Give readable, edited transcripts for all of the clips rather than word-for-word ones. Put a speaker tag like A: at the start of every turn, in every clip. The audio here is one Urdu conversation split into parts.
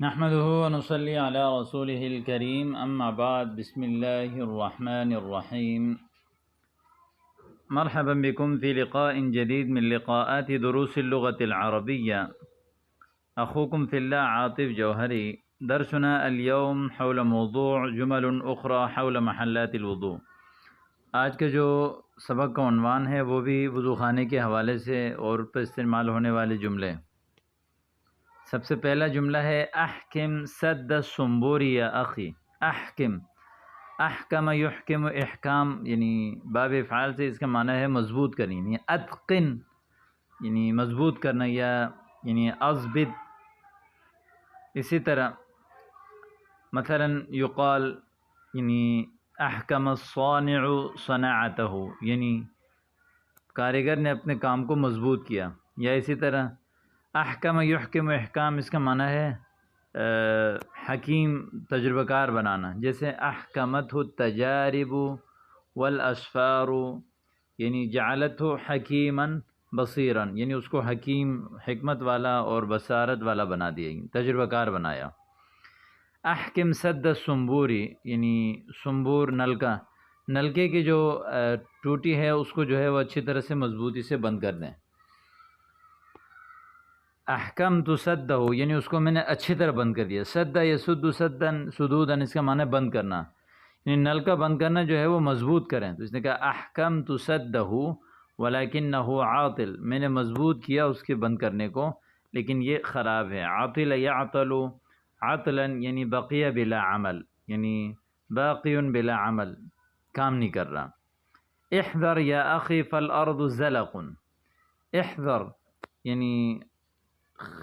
A: نحمده ونصلي على رسوله الكريم أما بعد بسم الله الرحمن الرحيم. مرحبا بكم في لقاء جديد من لقاءات دروس اللغة العربية. أخوكم في الله عاطف جوهري. درسنا اليوم حول موضوع جمل أخرى حول محلات الوضوء. آج کا جو سبق کا عنوان ہے وہ بھی وضو خانے کے حوالے سے اور پر استعمال ہونے والے جملے. سب سے پہلا جملہ ہے احکم سد الصنبور یا اخی. احکم، احکم یحکم احکام، یعنی باب افعال سے اس کا معنی ہے مضبوط کرنا، یعنی اتقن یعنی مضبوط کرنا، یا یعنی اضبط. اسی طرح مثلا یقال یعنی احکم الصانع صناعتہ، یعنی کاریگر نے اپنے کام کو مضبوط کیا. یا اسی طرح احکم یحکم احکام، اس کا معنی ہے حکیم تجربہ کار بنانا، جیسے احکمت التجارب والاسفار، یعنی جعلت حکیما بصیرا، یعنی اس کو حکیم، حکمت والا اور بصارت والا بنا دیا، تجربہ کار بنایا. احکم سد الصنبوری، یعنی صنبور نلکے کی جو ٹوٹی ہے اس کو جو ہے وہ اچھی طرح سے مضبوطی سے بند کر دیں. احکم تو سدہ، یعنی اس کو میں نے اچھی طرح بند کر دیا. سدہ یسد سدن سدودن، اس کا معنی ہے بند کرنا، یعنی نل کا بند کرنا جو ہے وہ مضبوط کریں. تو اس نے کہا احکم تو سدہ ولکنہ عاطل، میں نے مضبوط کیا اس کے بند کرنے کو لیکن یہ خراب ہے. عاطل یعطل عطلا، یعنی بقیہ بلا عمل، یعنی باقی بلا عمل، کام نہیں کر رہا. احذر یا اخی فالارض زلق، احذر یعنی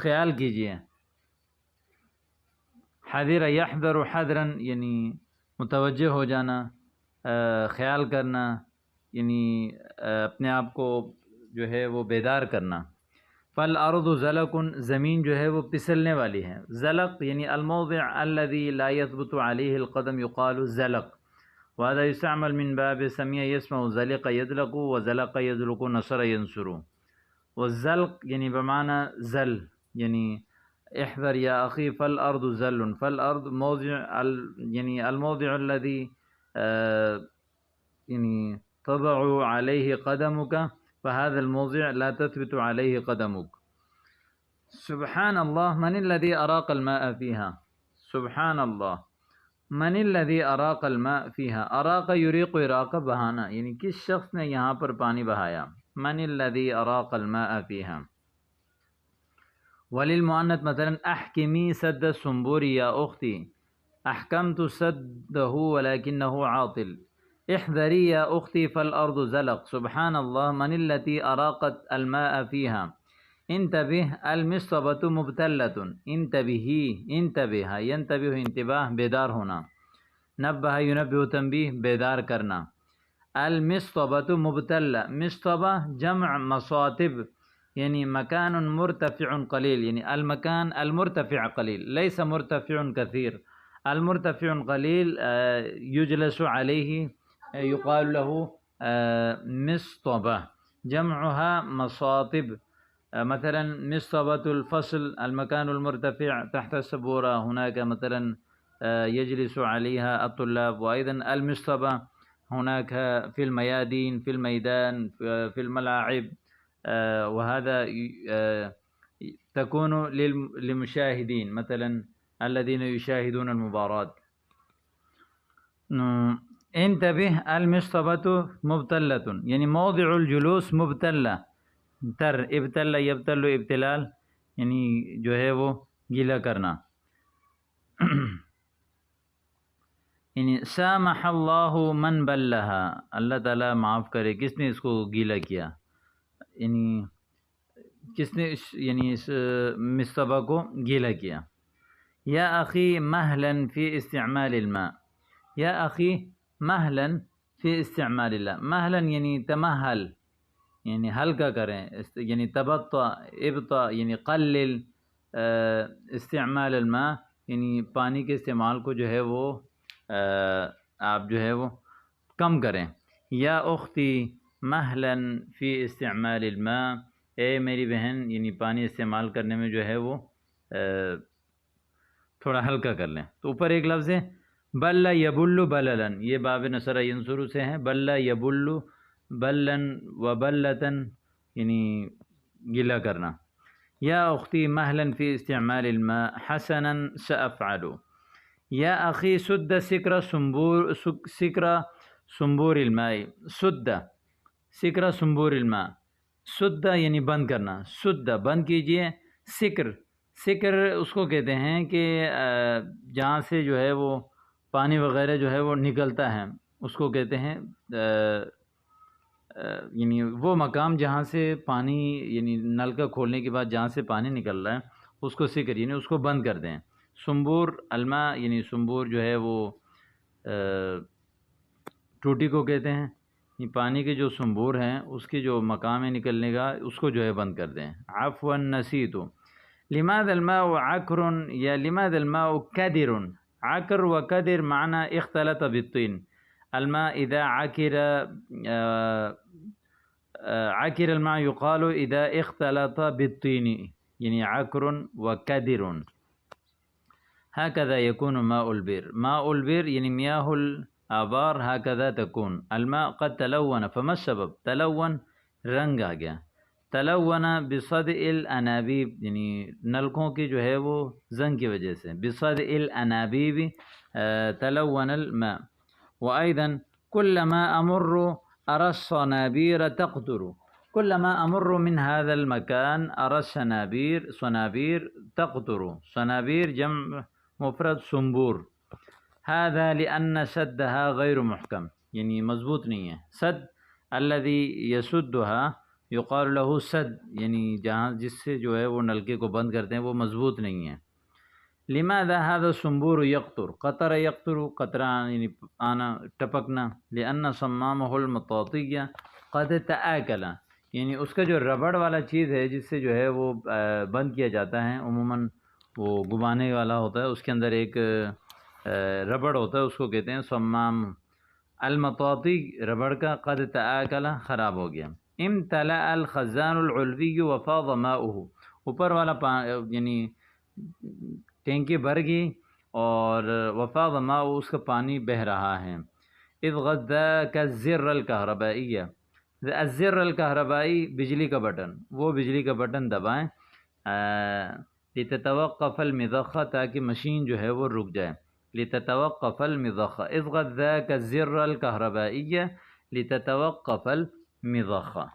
A: خیال کیجئے. حذر یحذر حذرا، یعنی متوجہ ہو جانا، خیال کرنا، یعنی اپنے آپ کو جو ہے وہ بیدار کرنا. فالارض زلق، زمین جو ہے وہ پسلنے والی ہے. زلق یعنی الموضع الذي لا يثبت عليه القدم يقال زلق، وهذا يستعمل من باب سمع يسمع زلق يدلق وزلق يزلق نصر ينصر. والزلق یعنی بمعنى زل، یعنی احذر یا اخی فالارض زل. فالارض موضع یعنی الموضع الذي یعنی تضع عليه قدمك، فهذا الموضع لا تثبت عليه قدمك. سبحان الله من الذي أراق الماء فيها، سبحان الله من الذي أراق الماء فيها. أراق يريق إراق، بہانا، یعنی کس شخص نے یہاں پر پانی بہایا. من الذي أراق الماء فيها. وللمؤنث مثلا احکمی سد الصنبور یا اختی، احکمت سده ولكنه عاطل. احذری یا اختی فالارض زلق. سبحان اللہ من التي اراقت الماء فيها. انتبه المصطبة مبتلة. انتبهی، انتبه ینتبه انتباہ بیدار ہونا. نبہ ینبہ تنبیہ بیدار کرنا. المصطبة مبتلة، مصطبہ جمع مصاطب، یعنی مکان مرتفع قلیل، یعنی المکان المرتفع قلیل، لیس مرتفع کثیر. المرتفع قلیل یجلس علیہ یقال له مصطبہ، جمعها مصاطب. مثلا مصطبة الفصل المكان المرتفع تحت السبورة، هناك مثلا يجلس عليها الطلاب. وأيضا المصطبة هناك في الميادين، في الميدان، في الملاعب، وهذا تكون للمشاهدين مثلا الذين يشاهدون المباراة. انتبه المصطبة مبتلة، یعنی موضع الجلوس مبتلة، تر ابتل یبتل ابتلال، یعنی جو ہے وہ گیلا کرنا. یعنی سامح اللہ من بلها، اللہ تعالیٰ معاف کرے کس نے اس کو گیلا کیا، یعنی کس نے یعنی اس مصطبہ کو گیلا کیا. یا اخی مہلا فی استعمال الماء، یا اخی مہلا فی استعمال اللہ. مہلا یعنی تمہل، یعنی ہلکا کریں، یعنی تبطع ابطا یعنی قلل. استعمال الماء یعنی پانی کے استعمال کو جو ہے وہ آپ جو ہے وہ کم کریں. یا اختی مہلا فی استعمال الماء، اے میری بہن، یعنی پانی استعمال کرنے میں جو ہے وہ تھوڑا ہلکا کر لیں. تو اوپر ایک لفظ ہے بل یبل بللن، یہ باب نصر ینصر سے ہیں. بل یبل بلن و بلتن یعنی گلا کرنا. یا اختی مہلا فی استعمال الماء حسنا سافعل. یا اخی سد سکر سنبور الماء. سد سکر سنبور الماء. سد یعنی بند کرنا، سد بند کیجئے. سکر سکر اس کو کہتے ہیں کہ جہاں سے جو ہے وہ پانی وغیرہ جو ہے وہ نکلتا ہے، اس کو کہتے ہیں یعنی وہ مقام جہاں سے پانی یعنی نل کا کھولنے کے بعد جہاں سے پانی نکل رہا ہے اس کو سکر یعنی اس کو بند کر دیں. سنبور الماء یعنی سنبور جو ہے وہ ٹوٹی کو کہتے ہیں. یہ پانی کے جو سنبور ہیں اس کی جو مقام ہے نکلنے کا اس کو جو ہے بند کر دیں. عفوا نسیت. لماذا الماء عکر یا لماذا الماء کدر. عکر و کدر معنی اختلط بالطین. الماء اذا عکر الماء يقال اذا اختلط بالطین یعنی عکر و کدر. هكذا يكون ماء البئر. ماء البئر يعني مياه الآبار هكذا تكون. الماء قد تلون، فما السبب؟ تلون رنگ آ گیا. تلون بصدع الانابیب یعنی نلکوں کی جو ہے وہ زنگ کی وجہ سے. بصدع الانابیب تلون الماء. وأيضا كلما أمر أرى الصنابير تقطر. كلما أمر من هذا المكان أرى صنابير تقطر. صنابير جمع مفرد سنبور. هذا لأن سدها غير محكم یعنی مضبوط نہیں ہے. سد الذي يسدها يقال له سد یعنی جہاں جس سے جو ہے وہ نلکے کو بند کرتے ہیں وہ مضبوط نہیں ہے. لماذا هذا الصنبور يقطر. قطر يقطر قطران یعنی آنا ٹپکنا. لأن صمامه المطاطية قد تآكل یعنی اس کا جو ربڑ والا چیز ہے جس سے جو ہے وہ بند کیا جاتا ہے، عموماً وہ گبانے والا ہوتا ہے، اس کے اندر ایک ربڑ ہوتا ہے، اس کو کہتے ہیں صمام. المطاطی ربڑ کا. قد تآکل خراب ہو گیا. امتلأ الخزان العلوی وفاض ماؤه. اوپر والا یعنی ٹینکی بھر گئی اور وفاض ماؤه اس کا پانی بہہ رہا ہے. اذ غذاک الزر الکہربائی. الزر الکہربائی بجلی کا بٹن، وہ بجلی کا بٹن دبائیں لتتوقف المضخہ تاکہ مشین جو ہے وہ رک جائے. لتتوقف المضخہ. اذ غذاک الزر الکہربائی لتتوقف المضخہ.